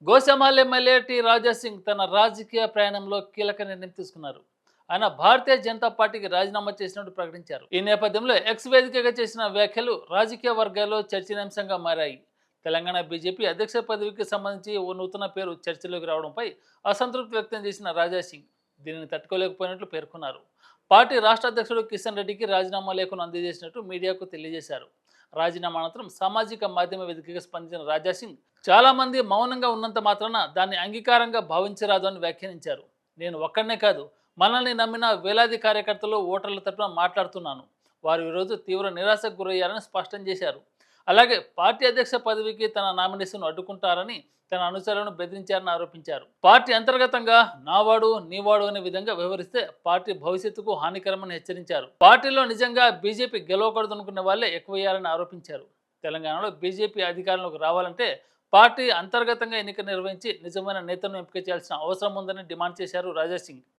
Goshamahal MLA T Raja Singh తన రాజకీయ ప్రయాణంలో కీలక నిర్ణయం తీసుకున్నారు. ఆయన భారతీయ జనతా పార్టీకి రాజీనామా చేసినట్టు ప్రకటించారు. ఈ నేపథ్యంలో ఎక్స్ వేదికగా చేసిన వ్యాఖ్యలు రాజకీయ వర్గాల్లో చర్చనీయాంశంగా మారాయి. తెలంగాణ బీజేపీ అధ్యక్ష పదవికి సంబంధించి ఓ నూతన పేరు చర్చలోకి రావడంపై అసంతృప్తి వ్యక్తం చేసిన రాజాసింగ్ దీనిని తట్టుకోలేకపోయినట్లు పేర్కొన్నారు. పార్టీ రాష్ట్ర అధ్యక్షుడు కిషన్ రెడ్డికి రాజీనామా లేఖను అందజేసినట్టు మీడియాకు తెలియజేశారు. రాజీనామా అనంతరం సామాజిక మాధ్యమ వేదికగా స్పందించిన రాజాసింగ్ చాలా మంది మౌనంగా ఉన్నంత మాత్రాన దాన్ని అంగీకారంగా భావించరాదు అని వ్యాఖ్యానించారు. నేను ఒక్కడనే కాదు, మనల్ని నమ్మిన వేలాది కార్యకర్తలు ఓటర్ల తరపున మాట్లాడుతున్నాను. వారు ఈరోజు తీవ్ర నిరాశకు గురయ్యారని స్పష్టం చేశారు. అలాగే పార్టీ అధ్యక్ష పదవికి తన నామినేషన్ అడ్డుకుంటారని తన అనుచరులను బెదిరించారని ఆరోపించారు. పార్టీ అంతర్గతంగా నావాడు నీవాడు అనే విధంగా వ్యవహరిస్తే పార్టీ భవిష్యత్తుకు హానికరమని హెచ్చరించారు. పార్టీలో నిజంగా బీజేపీ గెలవకూడదనుకునే వాళ్ళే ఎక్కువయ్యారని ఆరోపించారు. తెలంగాణలో బీజేపీ అధికారంలోకి రావాలంటే పార్టీ అంతర్గతంగా ఎన్నిక నిర్వహించి నిజమైన నేతను ఎంపిక చేయాల్సిన అవసరం ఉందని డిమాండ్ చేశారు రాజాసింగ్.